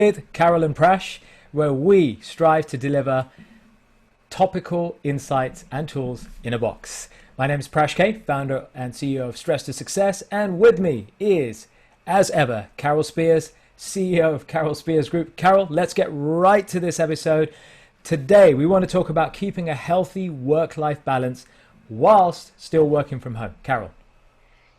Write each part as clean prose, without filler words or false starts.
with Carol and Prash, where we strive to deliver topical insights and tools in a box. My name is Prash K, founder and CEO of Stress to Success, and with me is, as ever, Carol Spears, CEO of Carol Spears Group. Carol, let's get right to this episode. Today, we want to talk about keeping a healthy work-life balance whilst still working from home. Carol.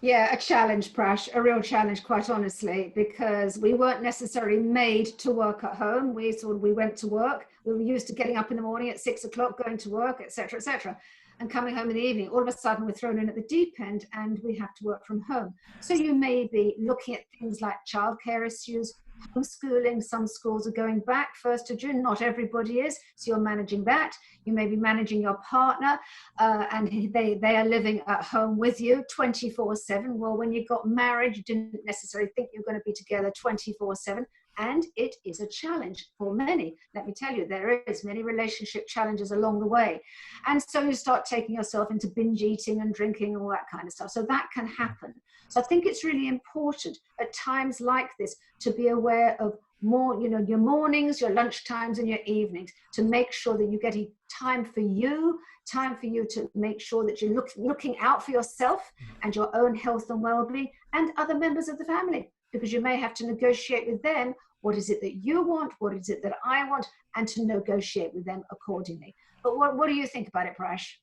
Yeah, a challenge, Prash, a real challenge, quite honestly, because we weren't necessarily made to work at home. We went to work. We were used to getting up in the morning at 6 o'clock, going to work, etc., and coming home in the evening. All of a sudden, we're thrown in at the deep end and we have to work from home. So you may be looking at things like childcare issues, homeschooling. Some schools are going back 1st of June. Not everybody is, so you're managing that. You may be managing your partner and they are living at home with you 24/7. Well, when you got married, you didn't necessarily think you were going to be together 24/7. And it is a challenge for many. Let me tell you, there is many relationship challenges along the way. And so you start taking yourself into binge eating and drinking and all that kind of stuff. So that can happen. So I think it's really important at times like this to be aware of more, your mornings, your lunch times and your evenings, to make sure that you're getting time for you to make sure that you're looking out for yourself and your own health and well-being and other members of the family, because you may have to negotiate with them. What is it that you want? What is it that I want? And to negotiate with them accordingly. But what do you think about it, Prash?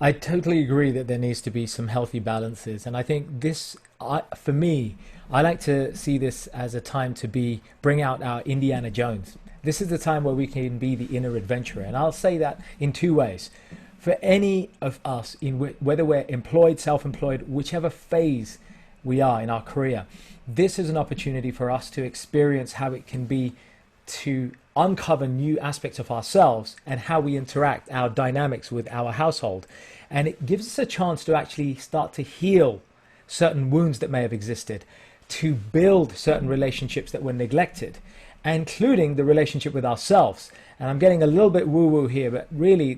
I totally agree that there needs to be some healthy balances. And I think this, for me, I like to see this as a time to bring out our Indiana Jones. This is the time where we can be the inner adventurer. And I'll say that in two ways. For any of us, whether we're employed, self-employed, whichever phase we are in our career, this is an opportunity for us to experience how it can be to uncover new aspects of ourselves and how we interact, our dynamics with our household. And it gives us a chance to actually start to heal certain wounds that may have existed, to build certain relationships that were neglected, including the relationship with ourselves. And I'm getting a little bit woo-woo here, but really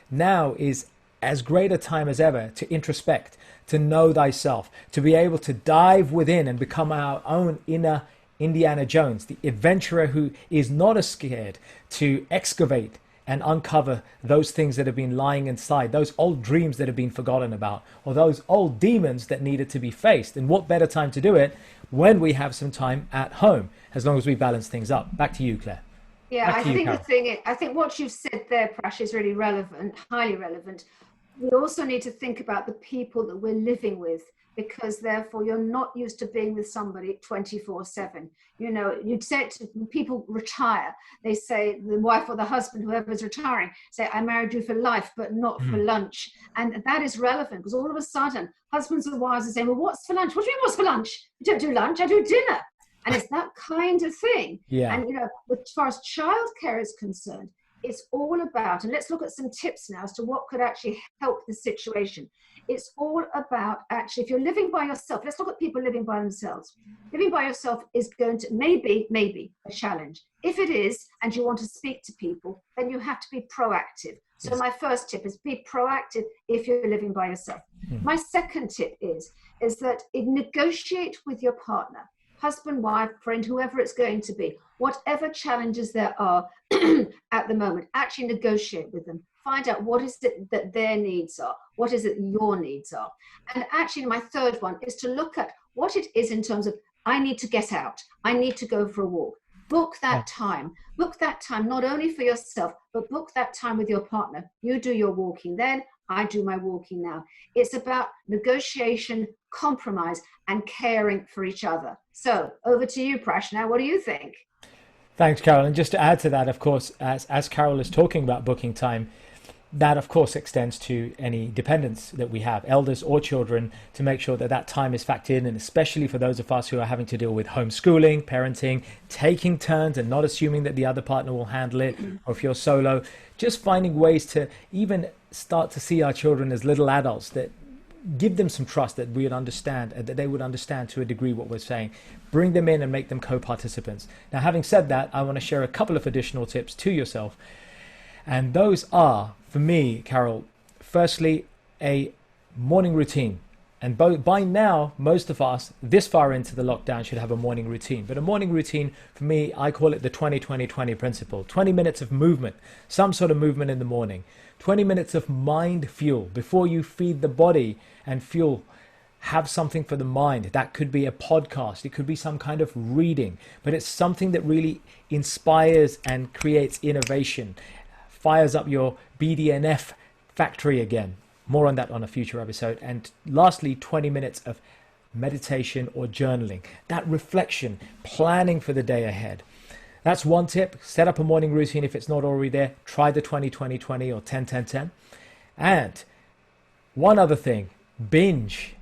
now is as great a time as ever to introspect, to know thyself, to be able to dive within and become our own inner Indiana Jones, the adventurer who is not as scared to excavate and uncover those things that have been lying inside, those old dreams that have been forgotten about, or those old demons that needed to be faced. And what better time to do it when we have some time at home, as long as we balance things up. Back to you, Claire. Yeah, I think what you've said there, Prash, is really relevant, highly relevant. We also need to think about the people that we're living with, because therefore you're not used to being with somebody 24/7. You'd say it to people retire. They say, the wife or the husband, whoever's retiring, say, I married you for life, but not for lunch. And that is relevant because all of a sudden, husbands and wives are saying, well, what's for lunch? What do you mean, what's for lunch? I don't do lunch, I do dinner. And it's that kind of thing. Yeah. And, as far as childcare is concerned, it's all about, and let's look at some tips now as to what could actually help the situation. It's all about, actually, if you're living by yourself, let's look at people living by themselves. Living by yourself is going to maybe a challenge. If it is, and you want to speak to people, then you have to be proactive. So my first tip is be proactive if you're living by yourself. My second tip is that negotiate with your partner, husband, wife, friend, whoever it's going to be, whatever challenges there are at the moment, actually negotiate with them. Find out what is it that their needs are, what is it your needs are. And actually my third one is to look at what it is in terms of, I need to get out, I need to go for a walk. Book that time not only for yourself, but book that time with your partner. You do your walking then, I do my walking now. It's about negotiation, compromise, and caring for each other. So over to you, Prash. Now, what do you think? Thanks, Carol. And just to add to that, of course, as Carol is talking about booking time, that of course extends to any dependents that we have, elders or children, to make sure that time is factored in, and especially for those of us who are having to deal with homeschooling, parenting, taking turns and not assuming that the other partner will handle it, or if you're solo, just finding ways to even start to see our children as little adults, that give them some trust, that we would understand, that they would understand to a degree what we're saying. Bring them in and make them co-participants. Now, having said that, I want to share a couple of additional tips to yourself. And those are, for me, Carol, firstly, a morning routine. And by now, most of us this far into the lockdown should have a morning routine. But a morning routine, for me, I call it the 20-20-20 principle. 20 minutes of movement, some sort of movement in the morning. 20 minutes of mind fuel. Before you feed the body and fuel, have something for the mind. That could be a podcast. It could be some kind of reading. But it's something that really inspires and creates innovation. Fires up your BDNF factory again. More on that on a future episode. And lastly, 20 minutes of meditation or journaling. That reflection, planning for the day ahead. That's one tip. Set up a morning routine if it's not already there. Try the 20-20-20 or 10-10-10. And one other thing, binge.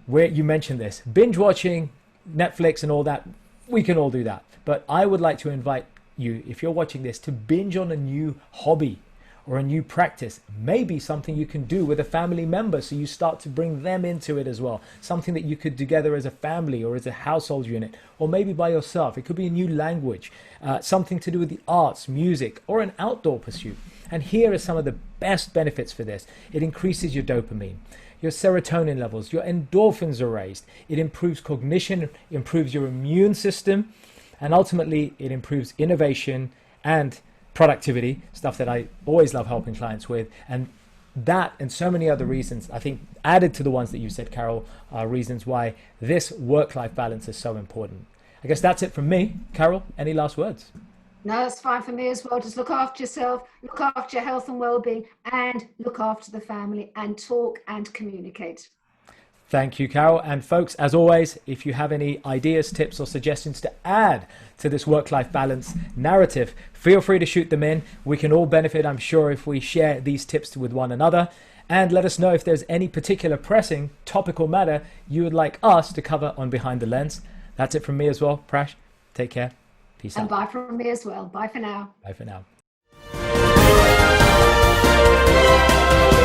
Where you mentioned this, binge watching Netflix and all that, we can all do that. But I would like to invite you, if you're watching this, to binge on a new hobby or a new practice, maybe something you can do with a family member, so you start to bring them into it as well. Something that you could do together as a family or as a household unit, or maybe by yourself. It could be a new language, something to do with the arts, music, or an outdoor pursuit. And here are some of the best benefits for this. It increases your dopamine, your serotonin levels, your endorphins are raised. It improves cognition, improves your immune system, and ultimately it improves innovation and productivity, stuff that I always love helping clients with. And that and so many other reasons, I think, added to the ones that you said, Carol, are reasons why this work-life balance is so important. I guess that's it from me. Carol, any last words? No, that's fine for me as well. Just look after yourself, look after your health and well-being, and look after the family, and talk and communicate. Thank you, Carol. And folks, as always, if you have any ideas, tips, or suggestions to add to this work-life balance narrative, feel free to shoot them in. We can all benefit, I'm sure, if we share these tips with one another. And let us know if there's any particular pressing topical matter you would like us to cover on Behind the Lens. That's it from me as well. Prash, take care. Peace out. And bye from me as well. Bye for now. Bye for now.